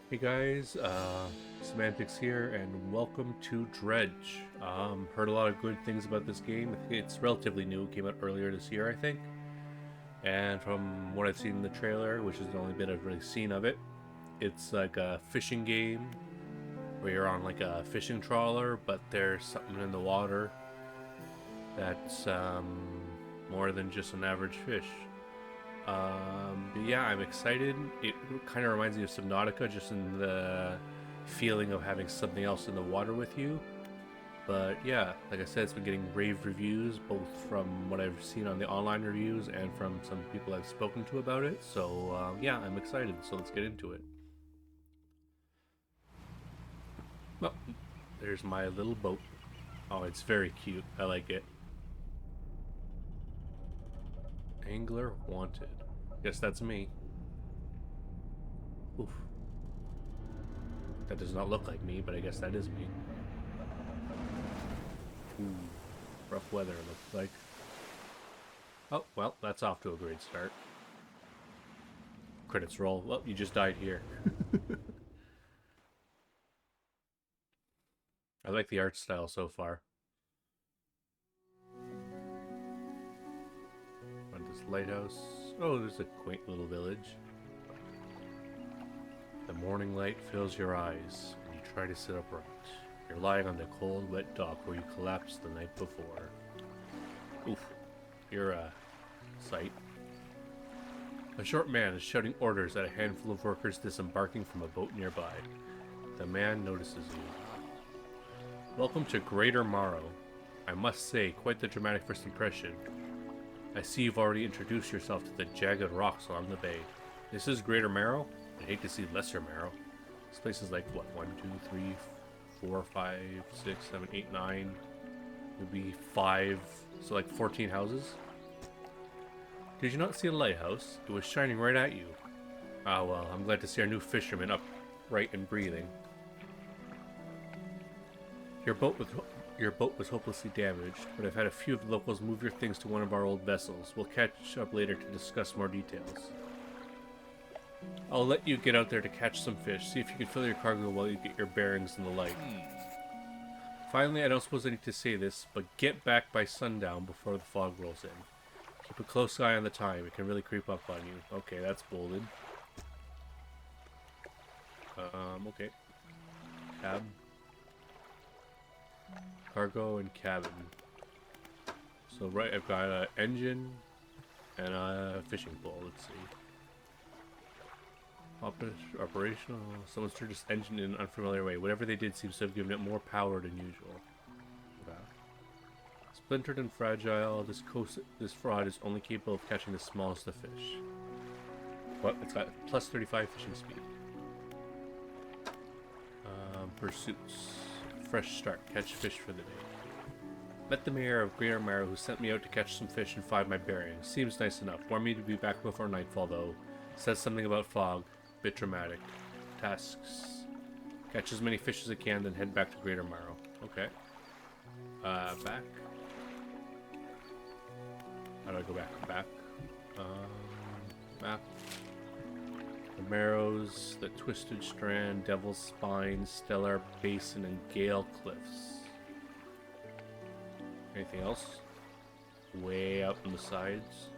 Hey guys, Semantics here, and welcome to Dredge. Heard a lot of good things about this game. It's relatively new, it came out earlier this year, I think. And from what I've seen in the trailer, which is the only bit I've really seen of it, it's like a fishing game where you're on like a fishing trawler, but there's something in the water that's more than just an average fish. But yeah, I'm excited. It kind of reminds me of Subnautica, just in the feeling of having something else in the water with you. But yeah, like I said, it's been getting rave reviews, both from what I've seen on the online reviews and from some people I've spoken to about it. So yeah, I'm excited. So let's get into it. Well, there's my little boat. Oh, it's very cute. I like it. Angler wanted. Guess that's me. Oof. That does not look like me, but I guess that is me. Ooh, rough weather it looks like. Oh, well, that's off to a great start. Credits roll. Well, you just died here. I like the art style so far. On this lighthouse. Oh, there's a quaint little village. The morning light fills your eyes, and you try to sit upright. You're lying on the cold, wet dock where you collapsed the night before. Oof, you're a sight. A short man is shouting orders at a handful of workers disembarking from a boat nearby. The man notices you. Welcome to Greater Morrow. I must say, quite the dramatic first impression. I see you've already introduced yourself to the jagged rocks along the bay. This is Greater Marrow? I hate to see Lesser Marrow. This place is like, what, 1, 2, 3, 4, 5, 6, 7, 8, 9, maybe 5, so like 14 houses? Did you not see a lighthouse? It was shining right at you. Ah well, I'm glad to see our new fisherman upright and breathing. Your boat was hopelessly damaged, but I've had a few of the locals move your things to one of our old vessels. We'll catch up later to discuss more details. I'll let you get out there to catch some fish. See if you can fill your cargo while you get your bearings and the like. Finally, I don't suppose I need to say this, but get back by sundown before the fog rolls in. Keep a close eye on the time. It can really creep up on you. Okay, that's bolded. Okay. Cab. Cargo and cabin. So right, I've got an engine and a fishing pole. Let's see. Operational. Someone stirred this engine in an unfamiliar way. Whatever they did seems to have given it more power than usual. Wow. Splintered and fragile, this fraud is only capable of catching the smallest of fish. What? It's got plus 35 fishing speed. Pursuits. Fresh start. Catch fish for the day. Met the mayor of Greater Marrow, who sent me out to catch some fish and find my bearings. Seems nice enough. Warned me to be back before nightfall, though. Says something about fog. Bit dramatic. Tasks. Catch as many fish as I can, then head back to Greater Marrow. Okay. Back. How do I go back? Back. Map. The Marrows, the Twisted Strand, Devil's Spine, Stellar Basin, and Gale Cliffs. Anything else? Way out on the sides?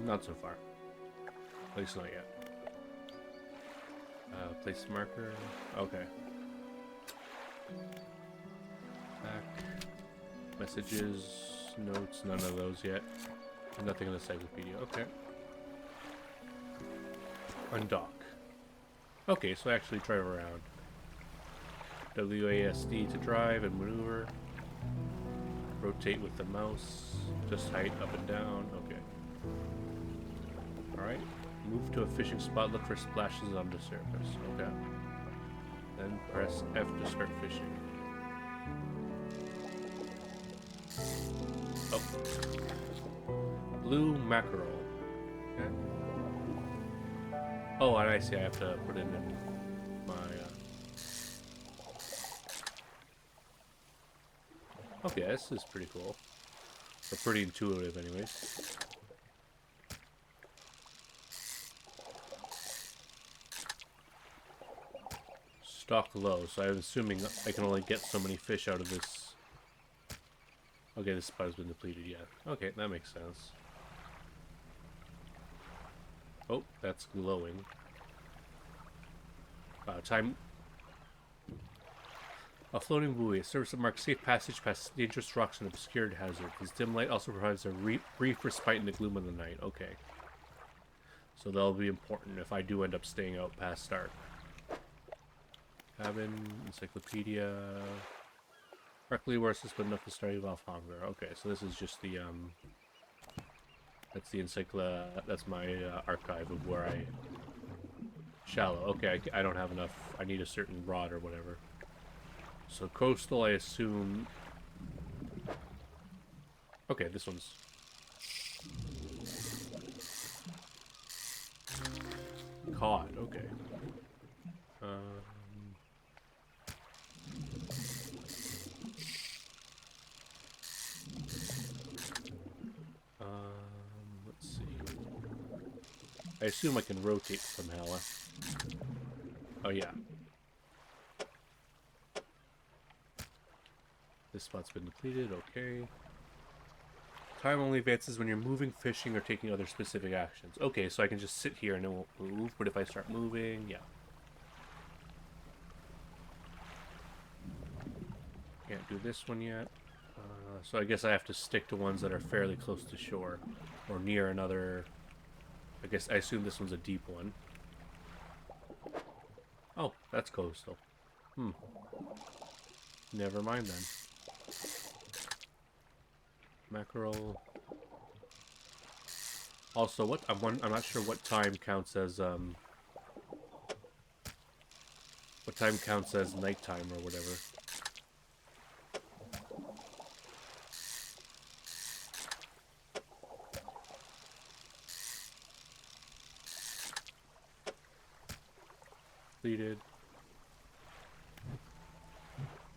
Not so far. At least not yet. Place marker. Okay. Back. Messages. Notes. None of those yet. Nothing in the encyclopedia. Okay. Undock. Okay, so I actually drive around. WASD to drive and maneuver. Rotate with the mouse. Just height up and down. Okay. Alright. Move to a fishing spot. Look for splashes on the surface. Okay. Then press F to start fishing. Oh. Blue mackerel. Okay. Oh, and I see I have to put in my... Okay, this is pretty cool. Or pretty intuitive anyways. Stock low, so I'm assuming I can only get so many fish out of this. Okay, this spot's been depleted, yeah. Okay, that makes sense. Oh, that's glowing. Time. A floating buoy, a service that marks safe passage past dangerous rocks and obscured hazard. This dim light also provides a brief respite in the gloom of the night. Okay. So that'll be important if I do end up staying out past dark. Cabin, encyclopedia. Correctly worse is good enough to start you off hunger. Okay, so this is just the that's the that's my archive of where I shallow. Okay, I don't have enough. I need a certain rod or whatever. So coastal, I assume. Okay, this one's cod. Okay. Let's see. I assume I can rotate somehow. Oh yeah. This spot's been depleted. Okay. Time only advances when you're moving, fishing, or taking other specific actions. Okay, so I can just sit here and it won't move, but if I start moving, yeah. Can't do this one yet. So I guess I have to stick to ones that are fairly close to shore. Or near another... I assume this one's a deep one. Oh, that's coastal. Never mind then. Mackerel. Also, what I'm not sure what time counts as nighttime or whatever. Completed.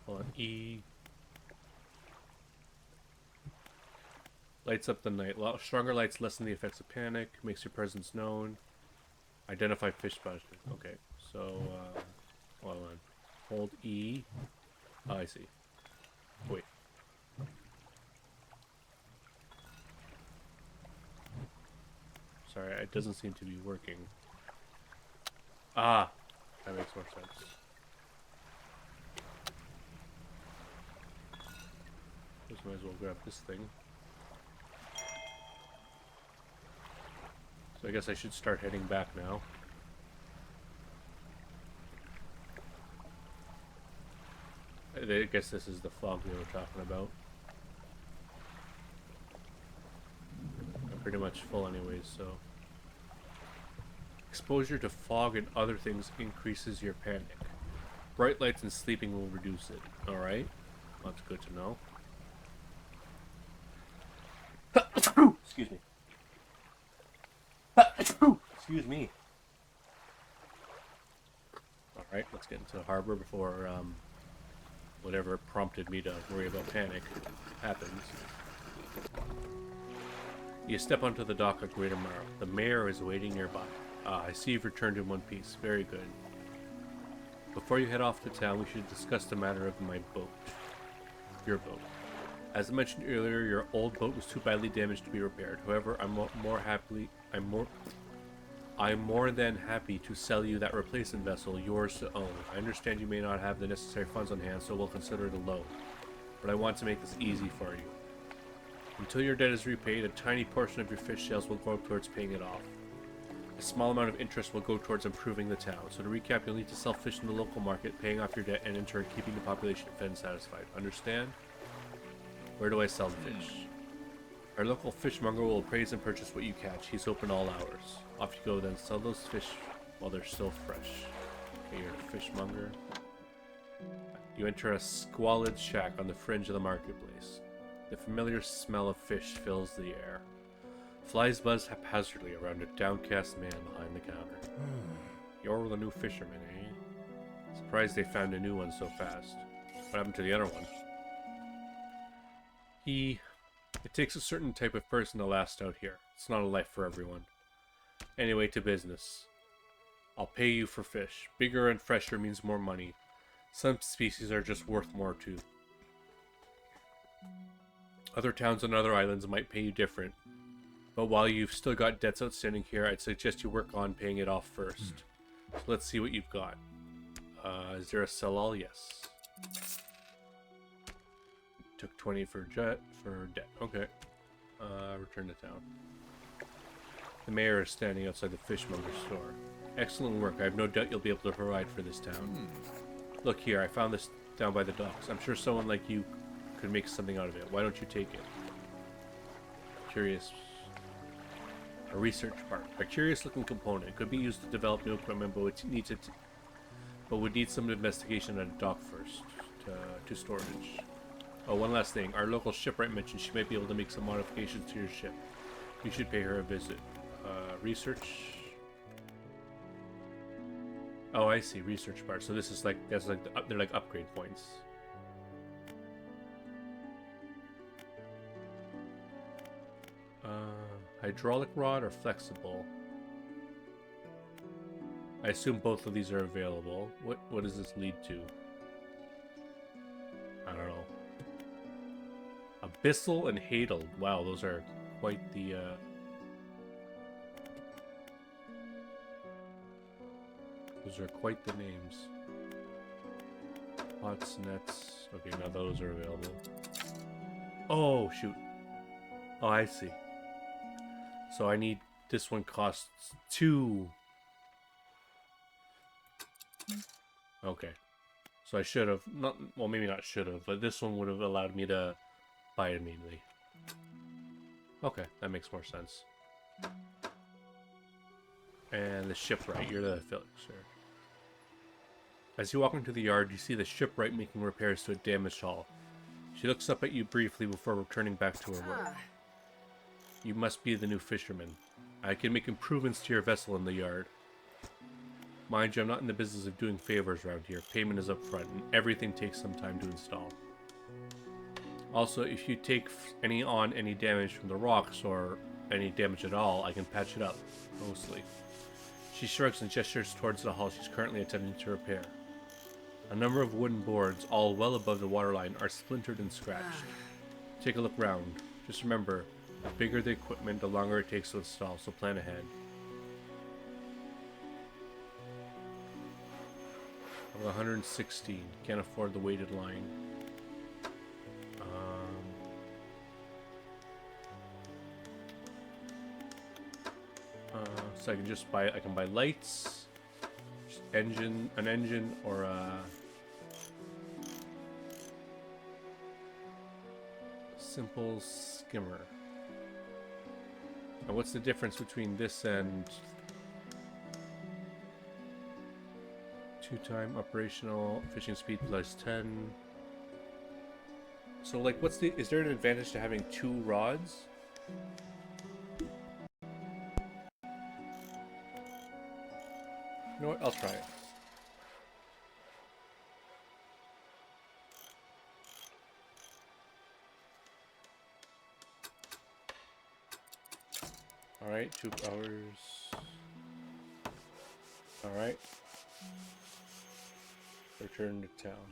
Hold on, E. Lights up the night. Stronger lights lessen the effects of panic. Makes your presence known. Identify fish spotters. Okay, so hold on. Hold E. Oh, I see. Wait. Sorry, it doesn't seem to be working. Ah, that makes more sense. Just might as well grab this thing. So I guess I should start heading back now. I guess this is the fog we were talking about. I'm pretty much full anyways, so... Exposure to fog and other things increases your panic. Bright lights and sleeping will reduce it. Alright. That's good to know. Excuse me. Excuse me. Alright, let's get into the harbor before whatever prompted me to worry about panic happens. You step onto the dock of Greater Morrow. The mayor is waiting nearby. I see you've returned in one piece. Very good. Before you head off to town, we should discuss the matter of my boat. Your boat. As I mentioned earlier, your old boat was too badly damaged to be repaired. However, I'm more than happy to sell you that replacement vessel, yours to own. I understand you may not have the necessary funds on hand, so we'll consider it a loan. But I want to make this easy for you. Until your debt is repaid, a tiny portion of your fish sales will go towards paying it off. A small amount of interest will go towards improving the town. So to recap, you'll need to sell fish in the local market, paying off your debt, and in turn keeping the population fed and satisfied. Understand? Where do I sell the fish? Our local fishmonger will appraise and purchase what you catch. He's open all hours. Off you go then. Sell those fish while they're still fresh. Okay, you're a fishmonger. You enter a squalid shack on the fringe of the marketplace. The familiar smell of fish fills the air. Flies buzz haphazardly around a downcast man behind the counter. You're the new fisherman, eh? Surprised they found a new one so fast. What happened to the other one? It takes a certain type of person to last out here. It's not a life for everyone. Anyway, to business. I'll pay you for fish. Bigger and fresher means more money. Some species are just worth more too. Other towns on other islands might pay you different. But while you've still got debts outstanding here, I'd suggest you work on paying it off first. So let's see what you've got. Is there a sell-all? Yes. Took 20 for debt. Okay. Return to town. The mayor is standing outside the fishmonger's store. Excellent work. I have no doubt you'll be able to provide for this town. Look here, I found this down by the docks. I'm sure someone like you could make something out of it. Why don't you take it? Curious. A research part. A curious-looking component. It could be used to develop new equipment, but would need some investigation at a dock first to storage. Oh, one last thing. Our local shipwright mentioned she might be able to make some modifications to your ship. You should pay her a visit. Research. Oh, I see. Research part. So this is like they're like upgrade points. Hydraulic rod or flexible? I assume both of these are available. What does this lead to? I don't know. Abyssal and Hadal. Wow, those are quite the names. Pots, nets. Okay, now those are available. Oh, shoot. Oh, I see. So I need... This one costs 2. Okay. So I should have... not. Well, maybe not should have, but this one would have allowed me to buy it immediately. Okay, that makes more sense. And the shipwright. You're the Felixer. As you walk into the yard, you see the shipwright making repairs to a damaged hull. She looks up at you briefly before returning back to her work. You must be the new fisherman. I can make improvements to your vessel in the yard. Mind you, I'm not in the business of doing favors around here. Payment is up front, and everything takes some time to install. Also, if you take any damage from the rocks, or any damage at all, I can patch it up, mostly. She shrugs and gestures towards the hull she's currently attempting to repair. A number of wooden boards, all well above the waterline, are splintered and scratched. Take a look round. Just remember, the bigger the equipment, the longer it takes to install, so plan ahead. I'm 116. Can't afford the weighted line. So I can just buy. I can buy lights, an engine, or a simple skimmer. And what's the difference between this and 2-time operational fishing speed plus 10? So, like, is there an advantage to having 2 rods? You know what? I'll try it. Alright, 2 hours. Alright. Return to town.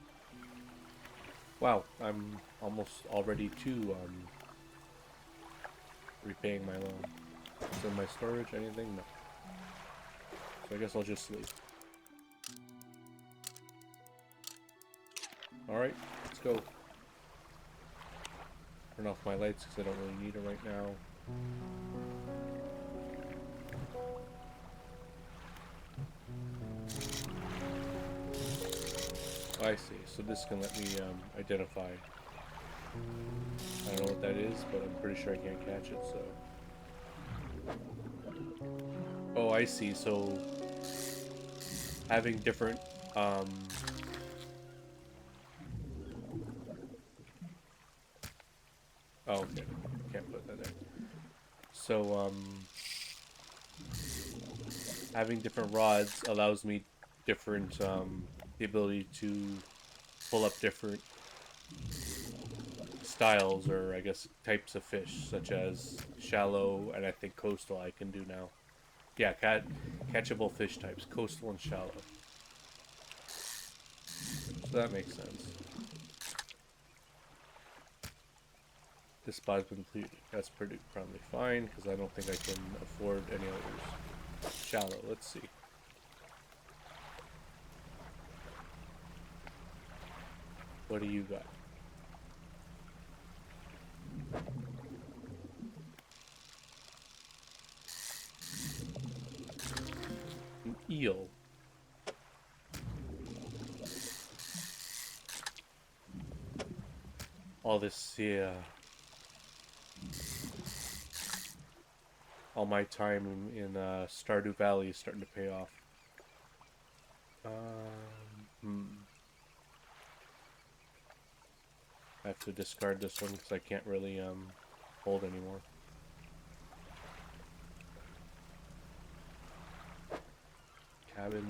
Wow, I'm almost all ready to repaying my loan. Is in my storage anything? No. So I guess I'll just sleep. Alright, let's go. Turn off my lights because I don't really need them right now. I see, so this can let me identify. I don't know what that is, but I'm pretty sure I can't catch it, so... Oh, I see, so... having different, Oh, okay. Can't put that there. So, having different rods allows me different, the ability to pull up different styles, or I guess types of fish, such as shallow and I think coastal I can do now. Yeah, Catchable fish types, coastal and shallow. So that makes sense. This spot has been completed. That's probably fine, because I don't think I can afford any others. Shallow, let's see. What do you got? An eel. All this, yeah. All my time in Stardew Valley is starting to pay off. I have to discard this one because I can't really hold anymore. Cabin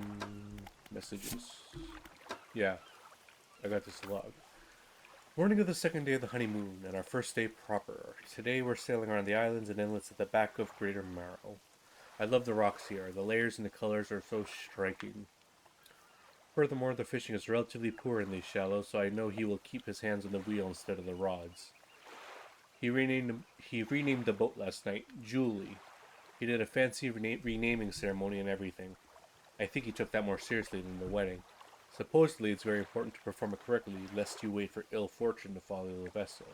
messages. Yeah, I got this log. Morning of the second day of the honeymoon, and our first day proper. Today we're sailing around the islands and inlets at the back of Greater Marrow. I love the rocks here. The layers and the colors are so striking. Furthermore, the fishing is relatively poor in these shallows, so I know he will keep his hands on the wheel instead of the rods. He renamed the boat last night, Julie. He did a fancy renaming ceremony and everything. I think he took that more seriously than the wedding. Supposedly, it's very important to perform it correctly, lest you wait for ill fortune to follow the vessel.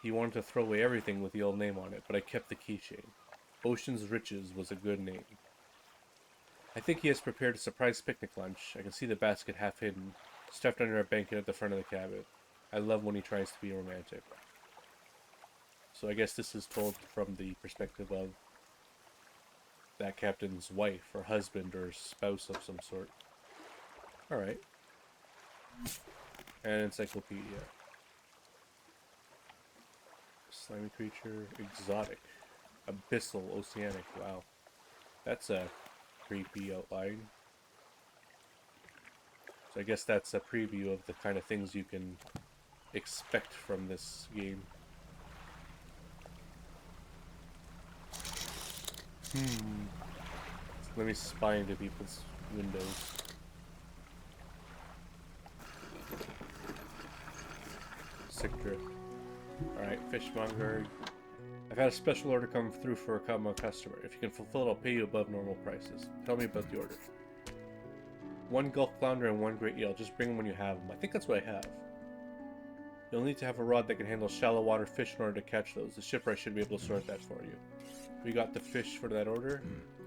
He wanted to throw away everything with the old name on it, but I kept the keychain. Ocean's Riches was a good name. I think he has prepared a surprise picnic lunch. I can see the basket half hidden, stuffed under a blanket at the front of the cabin. I love when he tries to be romantic. So I guess this is told from the perspective of that captain's wife, or husband, or spouse of some sort. Alright. And encyclopedia. Slimy creature, exotic. Abyssal, oceanic, wow. That's a creepy outline. So I guess that's a preview of the kind of things you can expect from this game. Let me spy into people's windows. Sick drip. Alright, fishmonger. I've had a special order come through for a common customer. If you can fulfill it, I'll pay you above normal prices. Tell me about the order. 1 Gulf Flounder and 1 Great Eel. Just bring them when you have them. I think that's what I have. You'll need to have a rod that can handle shallow water fish in order to catch those. The shipwright should be able to sort that for you. We got the fish for that order.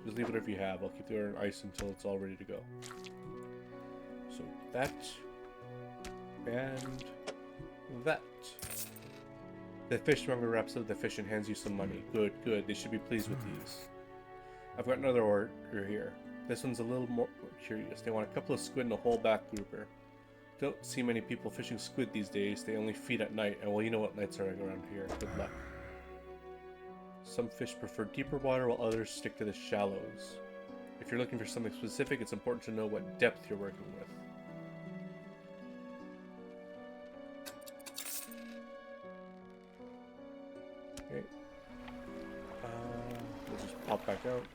Just leave it if you have. I'll keep the order in ice until it's all ready to go. So that and that. The fishmonger wraps up the fish and hands you some money. Good, good. They should be pleased with these. I've got another order here. This one's a little more curious. They want a couple of squid and a whole back grouper. Don't see many people fishing squid these days. They only feed at night, and well, you know what nights are like around here. Good luck. Some fish prefer deeper water while others stick to the shallows. If you're looking for something specific, it's important to know what depth you're working with. Okay. We'll just pop back out.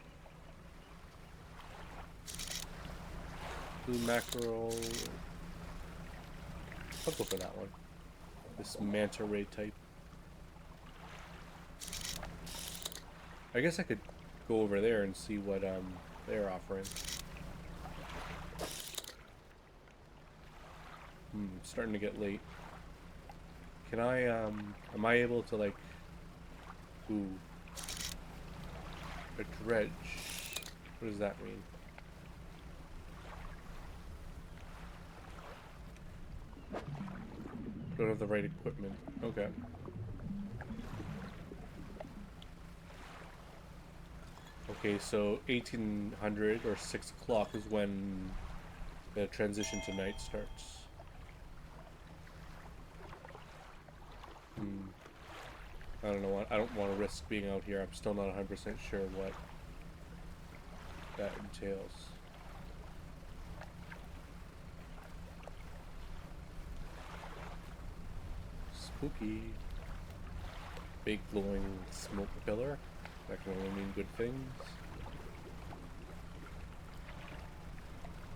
Blue mackerel. I'll go for that one. This manta ray type. I guess I could go over there and see what they're offering. It's starting to get late. Can I am I able to like a dredge? What does that mean? Don't have the right equipment. Okay. Okay, so 1800 or 6 o'clock is when the transition to night starts. I don't know what. I don't want to risk being out here. I'm still not 100% sure what that entails. Spooky. Big glowing smoke pillar. That can only mean good things.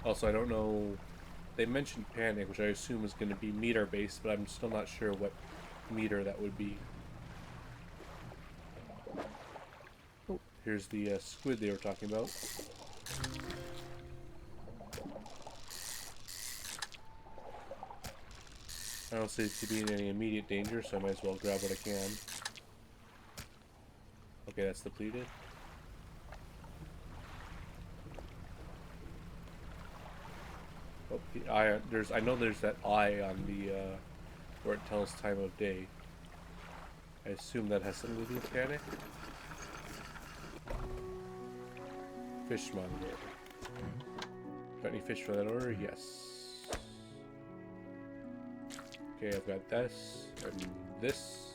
Also, I don't know. They mentioned panic, which I assume is going to be meter based, but I'm still not sure what meter that would be. Oh, here's the squid they were talking about. I don't seem to be in any immediate danger, so I might as well grab what I can. Okay, that's depleted. Oh, the eye. I know there's that eye on the where it tells time of day. I assume that has something to do with panic. Fishmonger. Got any fish for that order? Yes. Okay, I've got this and this.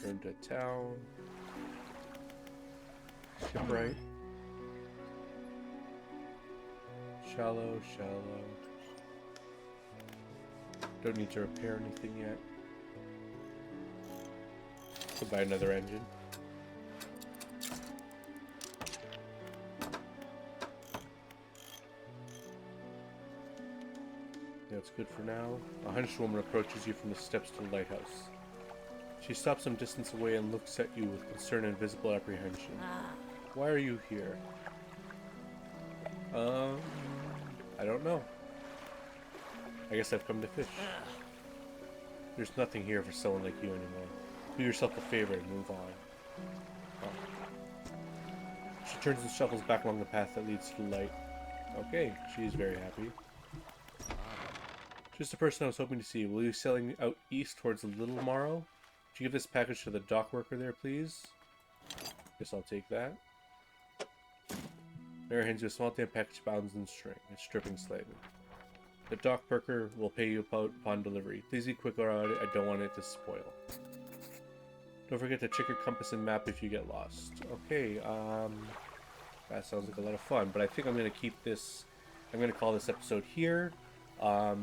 Return to town. Shipwrecked. Shallow. Don't need to repair anything yet. Could buy another engine. That's good for now. A henchwoman approaches you from the steps to the lighthouse. She stops some distance away and looks at you with concern and visible apprehension. Why are you here? I don't know. I guess I've come to fish. There's nothing here for someone like you anymore. Do yourself a favor and move on. Oh. She turns and shuffles back along the path that leads to the light. Okay, she's very happy. Just the person I was hoping to see. Will you be sailing out east towards the Little Morrow? Would you give this package to the dock worker there, please? Guess I'll take that. Mary hands you a small damp package bound in string. It's dripping slightly. The dock worker will pay you upon delivery. Please be quick about it. I don't want it to spoil. Don't forget to check your compass and map if you get lost. Okay, that sounds like a lot of fun, but I think I'm going to keep this... I'm going to call this episode here. I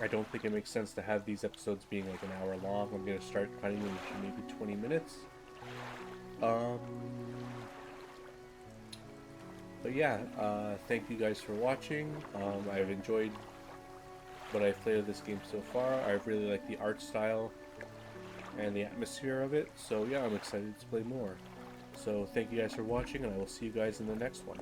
don't think it makes sense to have these episodes being like an hour long. I'm going to start cutting them to maybe 20 minutes. But yeah, thank you guys for watching. I've enjoyed what I've played of this game so far. I really like the art style and the atmosphere of it. So yeah, I'm excited to play more. So thank you guys for watching, and I will see you guys in the next one.